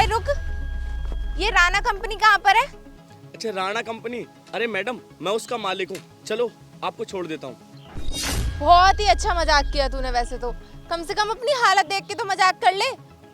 अरे रुक, ये राणा कंपनी कहाँ पर है? अच्छा राणा कंपनी, अरे मैडम मैं उसका मालिक हूँ, चलो आपको छोड़ देता हूँ। बहुत ही अच्छा मजाक किया तूने। वैसे तो कम से कम अपनी हालत देख के तो मजाक कर ले।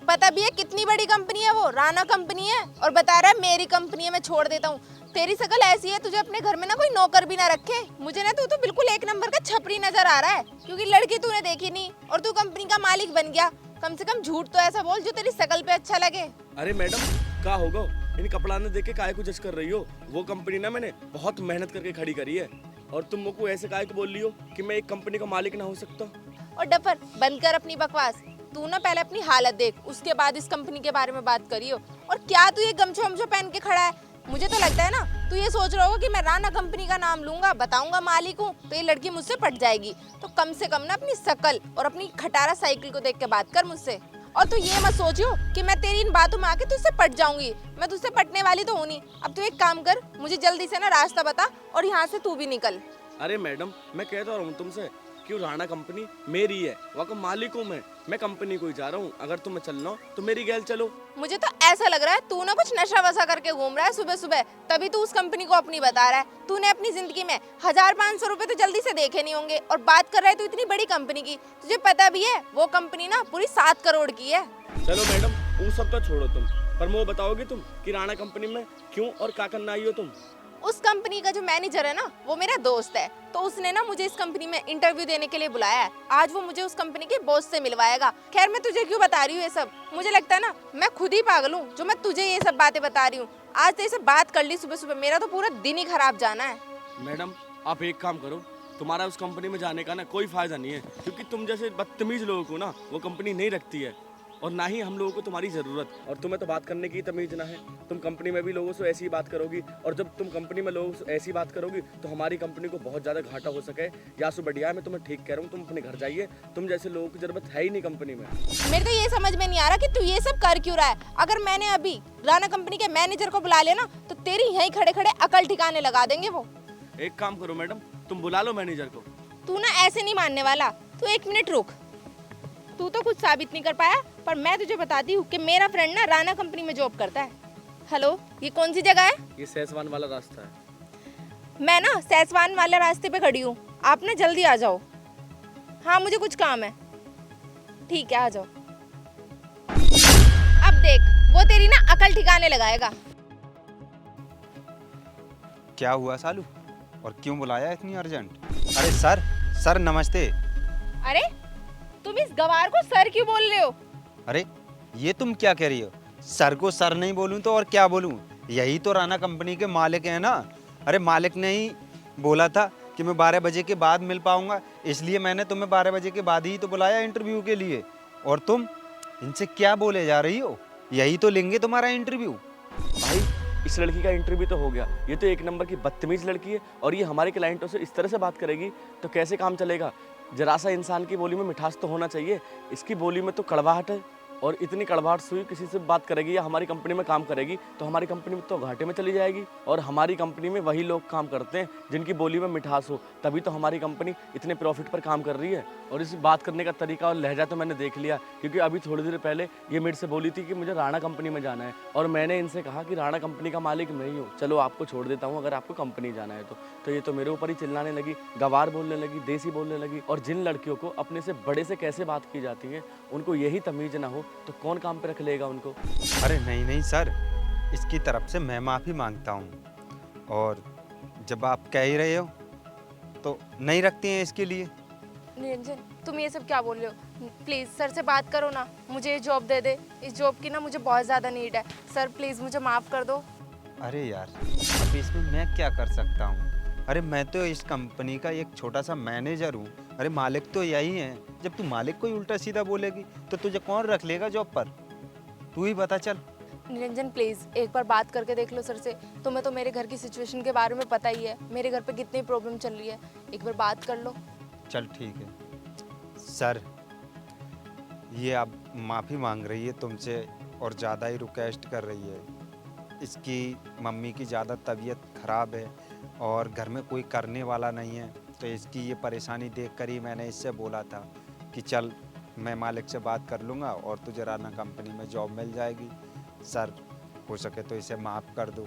पता भी है कितनी बड़ी कंपनी है वो, राणा कंपनी है, और बता रहा है मेरी कंपनी है, मैं छोड़ देता हूँ। तेरी शकल ऐसी है, तुझे अपने घर में ना कोई नौकर भी ना रखे। मुझे ना तू तो बिल्कुल एक नंबर का छपरी नजर आ रहा है, क्योंकि लड़की तूने देखी नहीं और तू कंपनी का मालिक बन गया। कम से कम झूठ तो ऐसा बोल जो तेरी शकल पे अच्छा लगे। अरे मैडम क्या होगा, इन कपड़ा ने देख के काहे को जज कर रही हो? वो कंपनी ना मैंने बहुत मेहनत करके खड़ी करी है, और तुम मुझको ऐसे काहे को बोल रही हो कि मैं एक कंपनी का मालिक ना हो सकता? और डफर बंद कर अपनी बकवास। तू ना पहले अपनी हालत देख, उसके बाद इस कंपनी के बारे में बात करियो। और क्या तू ये गमछो वमछो पहन के खड़ा है? मुझे तो लगता है ना तू ये सोच रहा होगा कि मैं राणा कंपनी का नाम लूंगा, बताऊंगा मालिक हूँ, तो ये लड़की मुझसे पट जाएगी। तो कम से कम ना अपनी शकल और अपनी खटारा साइकिल को देख के बात कर मुझसे। और तू ये मत सोचियो कि मैं तेरी इन बातों में आके तुझसे पट जाऊंगी। मैं तुझसे पटने वाली तो हूँ नहीं। अब तू एक काम कर, मुझे जल्दी से ना रास्ता बता और यहाँ से तू भी निकल। अरे मैडम मैं कह तो रहा हूँ तुमसे, क्यों राणा कंपनी मेरी है, वहाँ का मालिक हूँ मैं कंपनी को ही जा रहा हूँ। अगर तुम्हें चलना हो तो मेरी गैल चलो। मुझे तो ऐसा लग रहा है तू ना कुछ नशा वशा करके घूम रहा है सुबह सुबह, तभी तू उस कंपनी को अपनी बता रहा है। तूने अपनी जिंदगी में 1,500 रुपए तो जल्दी से देखे नहीं होंगे, और बात कर रहा है तू इतनी बड़ी कंपनी की। तुझे पता भी है वो कंपनी ना पूरी 7 करोड़ की है। चलो मैडम वो सब तो छोड़ो तुम, पर वो बताओगे तुम कि राणा कंपनी में क्यों और क्या करना आई हो तुम? उस कंपनी का जो मैनेजर है ना वो मेरा दोस्त है, तो उसने ना मुझे इस कंपनी में इंटरव्यू देने के लिए बुलाया है। आज वो मुझे उस कंपनी के बॉस से मिलवाएगा। खैर मैं तुझे क्यों बता रही हूँ ये सब, मुझे लगता है ना मैं खुद ही पागल हूँ जो मैं तुझे ये सब बातें बता रही हूँ। आज तेरे से बात कर ली सुबह सुबह, मेरा तो पूरा दिन ही खराब जाना है। मैडम आप एक काम करो, तुम्हारा उस कंपनी में जाने का ना कोई फायदा नहीं है, क्योंकि तुम जैसे बदतमीज लोगों को ना वो कंपनी नहीं रखती है, और ना ही हम लोगों को तुम्हारी ज़रूरत। और तुम्हें तो बात करने की तमीज ना है, तुम कंपनी में भी लोगों से ऐसी ही बात करोगी, और जब तुम कंपनी में लोगों से ऐसी बात करोगी तो हमारी कंपनी को बहुत ज़्यादा घाटा हो सके। या सो बढ़िया है, मैं तुम्हें ठीक कह रहा हूँ, तुम अपने घर जाइए, तुम जैसे लोगों की ज़रूरत है ही नहीं कंपनी में। मेरे तो ये समझ में नहीं आ रहा कि तू ये सब कर क्यों रहा है। अगर मैंने अभी राणा कंपनी के मैनेजर को बुला लिया ना तो तेरी यहीं खड़े खड़े अकल ठिकाने लगा देंगे वो। एक काम करो मैडम, तुम बुला लो मैनेजर को। तू ना ऐसे नहीं मानने वाला। तू एक मिनट रुक, तू तो कुछ साबित नहीं कर पाया, पर मैं तुझे बताती हूँ कि मेरा फ्रेंड ना राणा कंपनी में जॉब करता है। हेलो, ये कौन सी जगह है? ये सैसवान वाला रास्ता है। मैं ना सैसवान वाले रास्ते पे खड़ी हूँ, आप ना जल्दी आ जाओ। हाँ मुझे कुछ काम है। ठीक है आ जाओ। अब देख वो तेरी ना अकल ठिकाने लगाएगा। क्या हुआ सालू, और क्यों बुलाया इतनी अर्जेंट? अरे सर नमस्ते। अरे तुम इस गवार को सर क्यों बोल रहे हो? अरे ये तुम क्या कह रही हो? सर को सर नहीं बोलूं तो और क्या बोलूं? यही तो राणा कंपनी के मालिक हैं ना। अरे मालिक ने ही बोला था कि मैं 12 बजे के बाद मिल पाऊंगा, इसलिए मैंने तुम्हें 12 बजे के बाद ही तो बुलाया इंटरव्यू के लिए। और तुम इनसे क्या बोले जा रही हो? यही तो लेंगे तुम्हारा इंटरव्यू। भाई इस लड़की का इंटरव्यू तो हो गया, ये तो एक नंबर की बदतमीज लड़की है, और ये हमारे क्लाइंटों से इस तरह से बात करेगी तो कैसे काम चलेगा? जरा सा इंसान की बोली में मिठास तो होना चाहिए, इसकी बोली में तो कड़वाहट है। और इतनी कड़वाहट सुई किसी से बात करेगी या हमारी कंपनी में काम करेगी तो हमारी कंपनी में तो घाटे में चली जाएगी। और हमारी कंपनी में वही लोग काम करते हैं जिनकी बोली में मिठास हो, तभी तो हमारी कंपनी इतने प्रॉफिट पर काम कर रही है। और इस बात करने का तरीका और लहजा तो मैंने देख लिया, क्योंकि अभी थोड़ी देर पहले ये मेरे से बोली थी कि मुझे राणा कंपनी में जाना है, और मैंने इनसे कहा कि राणा कंपनी का मालिक मैं ही हूँ, चलो आपको छोड़ देता हूँ अगर आपको कंपनी जाना है तो ये तो मेरे ऊपर ही चिल्लाने लगी, गवार बोलने लगी, देसी बोलने लगी। और जिन लड़कियों को अपने से बड़े से कैसे बात की जाती है उनको यही तमीज ना हो तो कौन काम पे रख लेगा उनको? अरे नहीं सर, इसकी तरफ से मैं माफ़ी मांगता हूँ, और जब आप कह ही रहे हो तो नहीं रखती हैं इसके लिए। निरंजन तुम ये सब क्या बोल रहे हो? प्लीज सर से बात करो ना, मुझे ये जॉब दे दे। इस जॉब की ना मुझे बहुत ज़्यादा नीड है। सर प्लीज मुझे माफ़ कर दो। अरे यार अब इसमें मैं क्या कर सकता हूँ? अरे मैं तो इस कंपनी का एक छोटा सा मैनेजर हूँ। अरे मालिक तो यही है। जब तू मालिक को ही उल्टा सीधा बोलेगी तो तुझे कौन रख लेगा जॉब पर? तू ही बता चल। निरंजन प्लीज एक बार बात करके देख लो सर से। तुम्हें तो मेरे घर की सिचुएशन के बारे में पता ही है, मेरे घर पे कितनी प्रॉब्लम चल रही है। एक बार बात कर लो। चल ठीक है सर, ये अब माफ़ी मांग रही है तुमसे और ज़्यादा ही रिक्वेस्ट कर रही है। इसकी मम्मी की ज़्यादा तबीयत ख़राब है और घर में कोई करने वाला नहीं है, तो इसकी ये परेशानी देखकर ही मैंने इससे बोला था कि चल मैं मालिक से बात कर लूँगा और तुझे राणा कंपनी में जॉब मिल जाएगी। सर हो सके तो इसे माफ़ कर दो,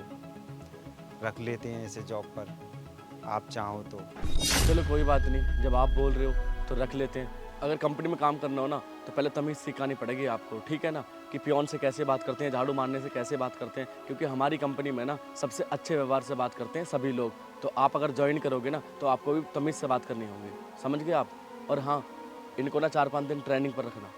रख लेते हैं इसे जॉब पर, आप चाहो तो। चलो कोई बात नहीं, जब आप बोल रहे हो तो रख लेते हैं। अगर कंपनी में काम करना हो ना तो पहले तमीज़ सिखानी पड़ेगी आपको, ठीक है ना, कि पियोन से कैसे बात करते हैं, झाड़ू मारने से कैसे बात करते हैं, क्योंकि हमारी कंपनी में ना सबसे अच्छे व्यवहार से बात करते हैं सभी लोग। तो आप अगर ज्वाइन करोगे ना तो आपको भी तमीज़ से बात करनी होगी, समझ गए आप। और हाँ, इनको ना 4-5 दिन ट्रेनिंग पर रखना,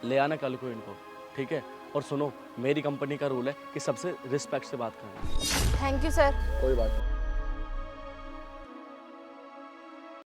ले आना कल को इनको, ठीक है। और सुनो, मेरी कंपनी का रूल है कि सबसे रिस्पेक्ट से बात करना। Thank you sir. कोई बात नहीं।